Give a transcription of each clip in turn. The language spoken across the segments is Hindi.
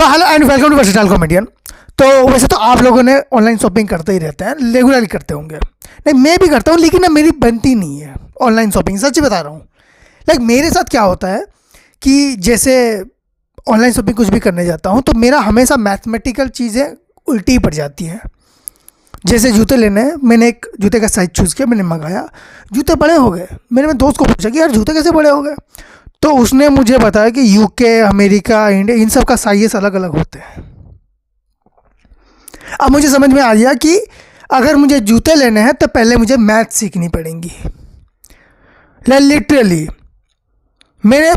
तो hello and welcome to versatile comedian. तो वैसे तो आप लोगों ने ऑनलाइन शॉपिंग करते ही रहते हैं, रेगुलरली करते होंगे। नहीं, मैं भी करता हूँ, लेकिन ना मेरी बनती नहीं है ऑनलाइन शॉपिंग, सच बता रहा हूँ। लाइक मेरे साथ क्या होता है कि जैसे ऑनलाइन शॉपिंग कुछ भी करने जाता हूँ तो मेरा हमेशा मैथमेटिकल चीज़ें उल्टी पड़ जाती हैं। जैसे जूते लेने हैं, मैंने एक जूते का साइज़ चूज़ किया, मैंने मंगाया, जूते बड़े हो गए। मैंने मेरे दोस्त को पूछा कि यार जूते कैसे बड़े हो गए, तो उसने मुझे बताया कि यूके, अमेरिका, इंडिया, इन सब का साइज़ अलग अलग होते हैं। अब मुझे समझ में आ गया कि अगर मुझे जूते लेने हैं तो पहले मुझे मैथ सीखनी पड़ेंगी। लिटरली मैंने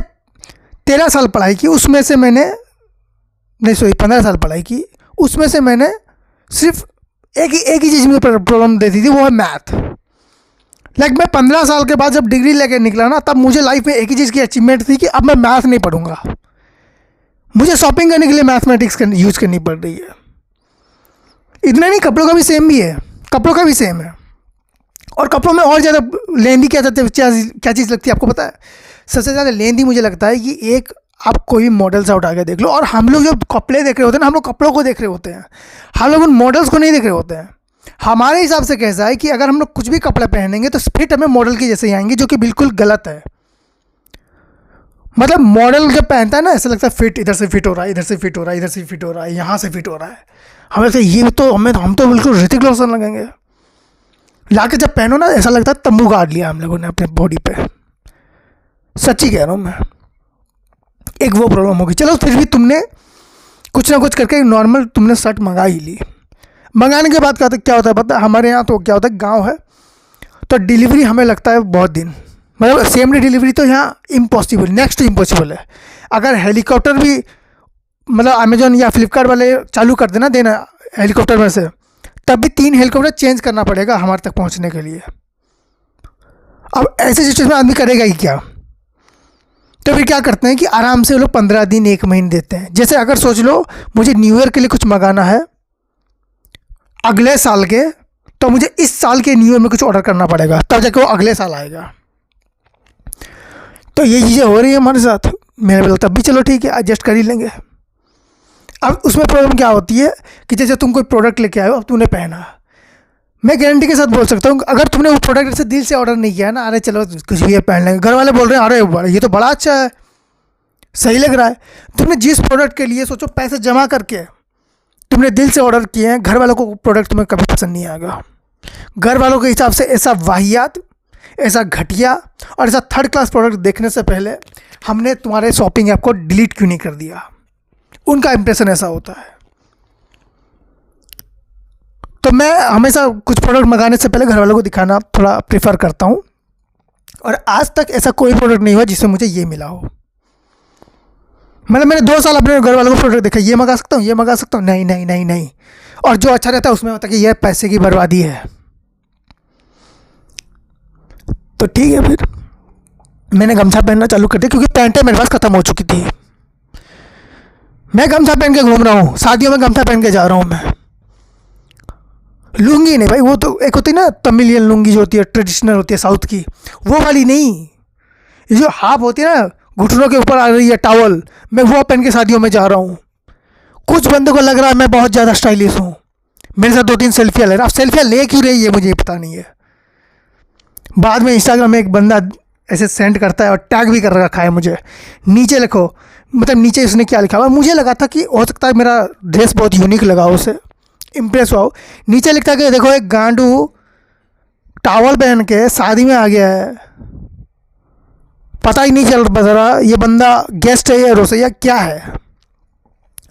13 साल पढ़ाई की, उसमें से मैंने नहीं सॉरी 15 साल पढ़ाई की, उसमें से मैंने सिर्फ एक ही चीज़ में प्रॉब्लम देती थी, वो है मैथ। लाइक मैं 15 साल के बाद जब डिग्री लेके निकला ना, तब मुझे लाइफ में एक ही चीज़ की अचीवमेंट थी कि अब मैं मैथ नहीं पढ़ूंगा। मुझे शॉपिंग करने के लिए मैथमेटिक्स यूज़ करनी पड़ रही है। इतना नहीं, कपड़ों का भी सेम भी है, कपड़ों का भी सेम है। और कपड़ों में और ज़्यादा लेंदी क्या चीज़ लगती है आपको पता है? सबसे ज़्यादा लेंदी मुझे लगता है कि एक आप कोई मॉडल से उठा के देख लो, और हम लोग जब कपड़े देख रहे होते हैं ना, हम लोग कपड़ों को देख रहे होते हैं, हम लोग उन मॉडल्स को नहीं देख रहे होते हैं। हमारे हिसाब से कैसा है कि अगर हम लोग कुछ भी कपड़े पहनेंगे तो फिट हमें मॉडल के जैसे ही आएंगे, जो कि बिल्कुल गलत है। मतलब मॉडल जब पहनता है ना, ऐसा लगता है फिट, इधर से फिट हो रहा है, इधर से फिट हो रहा है, इधर से फिट हो रहा है, यहाँ से फिट हो रहा है। हमें लगता है ये तो हम तो बिल्कुल ऋतिक रोशन लगेंगे। लाके जब पहनो ना, ऐसा लगता है तंबू गाड़ लिया हम लोगों ने अपने बॉडी पे। सच्ची कह रहा हूँ मैं। एक वो प्रॉब्लम होगी। चलो फिर भी तुमने कुछ ना कुछ करके नॉर्मल तुमने शर्ट मंगा ही ली। मंगाने के बाद क्या होता है पता है? हमारे यहाँ तो क्या होता है, गांव है तो डिलीवरी हमें लगता है बहुत दिन, मतलब सेम डे डिलीवरी तो यहाँ इम्पॉसिबल, नेक्स्ट टू इम्पॉसिबल है। अगर हेलीकॉप्टर भी मतलब अमेजोन या फ्लिपकार्ट वाले चालू कर देना हेलीकॉप्टर में से, तब भी 3 हेलीकॉप्टर चेंज करना पड़ेगा हमारे तक पहुँचने के लिए। अब ऐसे सिचुएशन में आदमी करेगा ही क्या? तो फिर क्या करते हैं कि आराम से वो लोग 15 दिन 1 महीने देते हैं। जैसे अगर सोच लो मुझे न्यू ईयर के लिए कुछ मंगाना है अगले साल के, तो मुझे इस साल के न्यू ईयर में कुछ ऑर्डर करना पड़ेगा, तब जाके वो अगले साल आएगा। तो ये चीज़ें हो रही है हमारे साथ। मैंने बोला तब भी चलो ठीक है, एडजस्ट कर ही लेंगे। अब उसमें प्रॉब्लम क्या होती है कि जैसे तुम कोई प्रोडक्ट लेके आए हो, अब तुमने पहना, मैं गारंटी के साथ बोल सकता हूँ अगर तुमने वो प्रोडक्ट से दिल से ऑर्डर नहीं किया ना, अरे चलो कुछ भी है पहन लेंगे, घर वाले बोल रहे हैं अरे ये तो बड़ा अच्छा है, सही लग रहा है, तुमने जिस प्रोडक्ट के लिए सोचो पैसे जमा करके तुमने दिल से ऑर्डर किए हैं, घर वालों को प्रोडक्ट तुम्हें कभी पसंद नहीं आएगा। घर वालों के हिसाब से ऐसा वाहियात, ऐसा घटिया और ऐसा थर्ड क्लास प्रोडक्ट देखने से पहले हमने तुम्हारे शॉपिंग ऐप को डिलीट क्यों नहीं कर दिया, उनका इंप्रेशन ऐसा होता है। तो मैं हमेशा कुछ प्रोडक्ट मंगाने से पहले घर वालों को दिखाना थोड़ा प्रेफर करता हूँ, और आज तक ऐसा कोई प्रोडक्ट नहीं हुआ जिससे मुझे ये मिला हो। मतलब मैंने 2 साल अपने घर वालों को प्रोडक्ट देखा, ये मंगा सकता हूँ, ये मंगा सकता हूँ, नहीं नहीं नहीं नहीं, और जो अच्छा रहता है उसमें होता है कि यह पैसे की बर्बादी है। तो ठीक है, फिर मैंने गमछा पहनना चालू कर दिया, क्योंकि पैंटें मेरे पास ख़त्म हो चुकी थी। मैं गमछा पहन के घूम रहा हूँ, शादियों में गमछा पहन के जा रहा हूँ मैं। लुंगी नहीं भाई, वो तो एक होती है ना तमिलियन लुंगी जो होती है, ट्रेडिशनल होती है साउथ की, वो वाली नहीं। ये जो हाफ होती है ना, घुटनों के ऊपर आ रही है टॉवल, मैं वो पहन के शादियों में जा रहा हूँ। कुछ बंदों को लग रहा है मैं बहुत ज़्यादा स्टाइलिश हूँ, मेरे साथ 2-3 सेल्फियाँ ले रहा। अब सेल्फियाँ ले क्यों रही है मुझे पता नहीं है। बाद में इंस्टाग्राम में एक बंदा ऐसे सेंड करता है और टैग भी कर रखा है मुझे, नीचे लिखो, मतलब नीचे उसने क्या लिखा हुआ, मुझे लगा था कि हो सकता है मेरा ड्रेस बहुत यूनिक लगा, उसे इम्प्रेस हुआ। नीचे लिखता है कि देखो एक गांडू टावल पहन के शादी में आ गया है, पता ही नहीं चल रहा ये बंदा गेस्ट है या रोसैया क्या है।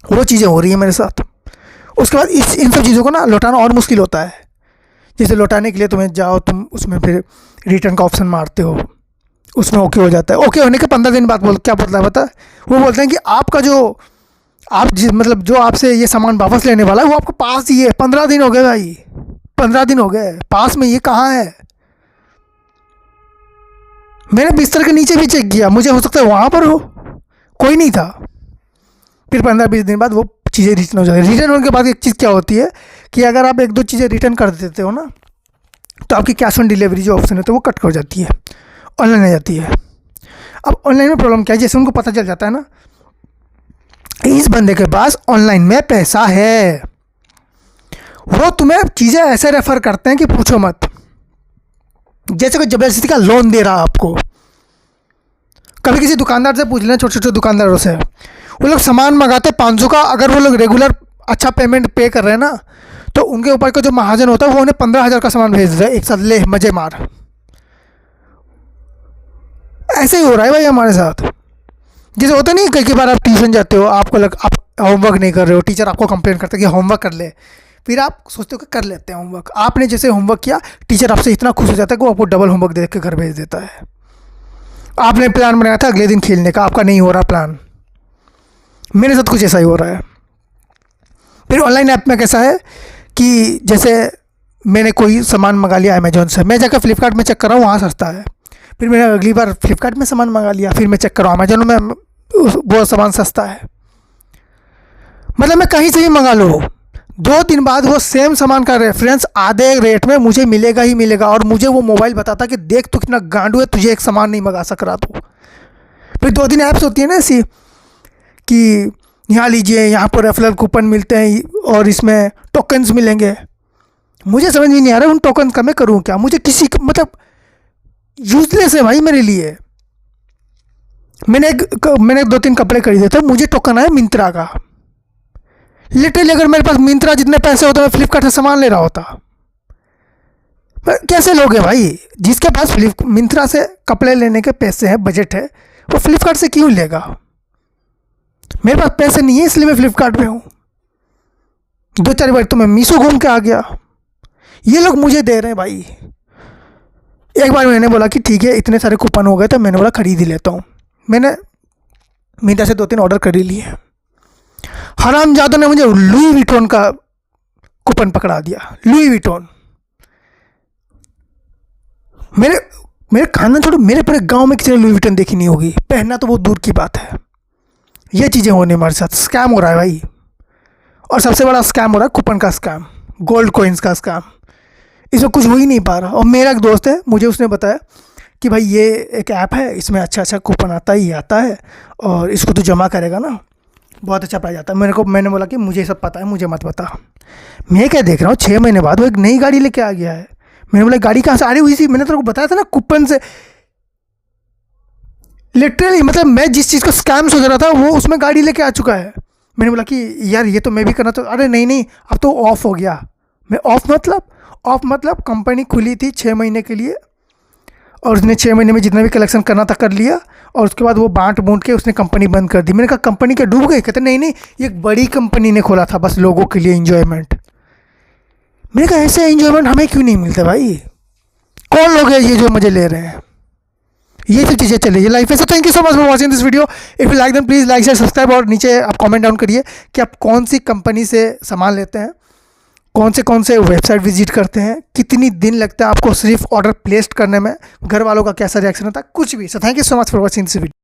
वो चीज़ें हो रही है मेरे साथ। उसके बाद इन सब चीज़ों को ना लौटाना और मुश्किल होता है। जैसे लौटाने के लिए तुम्हें जाओ, तुम उसमें फिर रिटर्न का ऑप्शन मारते हो, उसमें ओके हो जाता है। ओके होने के 15 दिन बाद क्या बोलता है पता है? वो बोलते हैं कि आपका जो मतलब जो आपसे ये सामान वापस लेने वाला है वो आपको पास ही है। 15 दिन हो गए भाई, 15 दिन हो गए, पास में ये कहाँ है? मैंने बिस्तर के नीचे भी चेक किया, मुझे हो सकता है वहाँ पर हो, कोई नहीं था। फिर 15-20 दिन बाद वो चीज़ें रिटर्न हो जाती है। रिटर्न होने के बाद एक चीज़ क्या होती है कि अगर आप 1-2 चीज़ें रिटर्न कर देते हो ना, तो आपकी कैश ऑन डिलीवरी जो ऑप्शन है तो वो कट हो जाती है, ऑनलाइन आ जाती है। अब ऑनलाइन में प्रॉब्लम क्या है, जैसे उनको पता चल जाता है ना इस बंदे के पास ऑनलाइन में पैसा है, वो तुम्हें चीज़ें ऐसे रेफर करते हैं कि पूछो मत। जैसे कोई ज़बरदस्ती का लोन दे रहा आपको। कभी किसी दुकानदार से पूछ लेना, छोटे छोटे दुकानदारों से, वो लोग सामान मंगाते 500 का, अगर वो लोग रेगुलर अच्छा पेमेंट पे कर रहे हैं ना, तो उनके ऊपर का जो महाजन होता है वो उन्हें 15,000 का सामान भेज देता है एक साथ, ले मजे मार। ऐसे ही हो रहा है भाई हमारे साथ। जैसे होता नहीं, कई बार आप ट्यूशन जाते हो, आपको आप होमवर्क नहीं कर रहे हो, टीचर आपको कंप्लेन करता है कि होमवर्क कर ले, फिर आप सोचते हो कि कर लेते हैं होमवर्क। आपने जैसे होमवर्क किया, टीचर आपसे इतना खुश हो जाता है कि वो आपको डबल होमवर्क दे के घर भेज देता है। आपने प्लान बनाया था अगले दिन खेलने का, आपका नहीं हो रहा प्लान। मेरे साथ कुछ ऐसा ही हो रहा है। फिर ऑनलाइन ऐप में कैसा है कि जैसे मैंने कोई सामान मंगा लिया अमेजोन से, मैं जाकर फ्लिपकार्ट में चेक कर रहा हूँ, वहाँ सस्ता है। फिर मैंने अगली बार फ्लिपकार्ट में सामान मंगा लिया, फिर मैं चेक कर रहा हूँ अमेजोन में वो सामान सस्ता है। मतलब मैं कहीं से भी मंगा लूँ, 2 दिन बाद वो सेम सामान का रेफरेंस आधे रेट में मुझे मिलेगा ही मिलेगा। और मुझे वो मोबाइल बताता कि देख तू कितना गांडू है, तुझे एक सामान नहीं मंगा सक रहा तू। फिर 2-3 ऐप्स होती है ना ऐसी कि यहाँ लीजिए, यहाँ पर रेफरल कूपन मिलते हैं और इसमें टोकन्स मिलेंगे। मुझे समझ में नहीं आ रहा उन टोकन का मैं करूँ क्या। मुझे किसी मतलब यूजलेस है भाई मेरे लिए। मैंने 2-3 कपड़े खरीदे थे, मुझे टोकन आया मिंत्रा का। लिटरली अगर मेरे पास मिंत्रा जितने पैसे होते मैं फ्लिपकार्ट से सामान ले रहा होता। कैसे लोगे भाई, जिसके पास मिंत्रा से कपड़े लेने के पैसे हैं, बजट है, वो फ्लिपकार्ट से क्यों लेगा। मेरे पास पैसे नहीं है इसलिए मैं फ्लिपकार्ट में हूँ। 2-4 बार तो मैं मीशो घूम के आ गया, ये लोग मुझे दे रहे हैं भाई। एक बार मैंने बोला कि ठीक है, इतने सारे कूपन हो गए तो मैंने बोला खरीद ही लेता हूँ। मैंने मिंत्रा से 2-3 ऑर्डर कर ही लिए। हरामजादों ने मुझे लुई विटॉन का कूपन पकड़ा दिया। लुई विटॉन, मेरे खानदान छोड़ो, मेरे पूरे गांव में किसी ने लुई विटॉन देखी नहीं होगी, पहनना तो बहुत दूर की बात है। ये चीज़ें होने हमारे साथ, स्कैम हो रहा है भाई। और सबसे बड़ा स्कैम हो रहा है कूपन का स्कैम, गोल्ड कॉइन्स का स्कैम। इसमें कुछ हो ही नहीं पा रहा। और मेरा एक दोस्त है, मुझे उसने बताया कि भाई ये एक ऐप है, इसमें अच्छा अच्छा कूपन आता है और इसको तो जमा करेगा ना, बहुत अच्छा प्राइस आता है। मैंने बोला कि मुझे सब पता है, मुझे मत बता। मैं क्या देख रहा हूँ, 6 महीने बाद वो एक नई गाड़ी लेके आ गया है। मैंने बोला गाड़ी कहाँ से आ रही हुई थी, मैंने तेरे को बताया था ना कूपन से। लिटरली मतलब मैं जिस चीज़ को स्कैम सोच रहा था वो उसमें गाड़ी लेके आ चुका है। मैंने बोला कि यार ये तो मैं भी करना, तो अरे नहीं अब तो ऑफ हो गया। मैं ऑफ मतलब कंपनी खुली थी 6 महीने के लिए और उसने 6 महीने में जितना भी कलेक्शन करना था कर लिया और उसके बाद वो बांट बूंट के उसने कंपनी बंद कर दी। मैंने कहा कंपनी क्या डूब गई? कहते नहीं ये एक बड़ी कंपनी ने खोला था बस लोगों के लिए इंजॉयमेंट। मैंने कहा ऐसे इंजॉयमेंट हमें क्यों नहीं मिलता भाई? कौन लोग हैं ये जो मजे ले रहे हैं? ये सब चीज़ें चल रही है लाइफ में। So thank you so much for watching this video. If you like them please like share subscribe और नीचे आप कमेंट डाउन करिए कि आप कौन सी कंपनी से सामान लेते हैं, कौन से वेबसाइट विजिट करते हैं, कितनी दिन लगता है आपको सिर्फ ऑर्डर प्लेस करने में, घर वालों का कैसा रिएक्शन होता है, कुछ भी। So thank you so much for watching this video.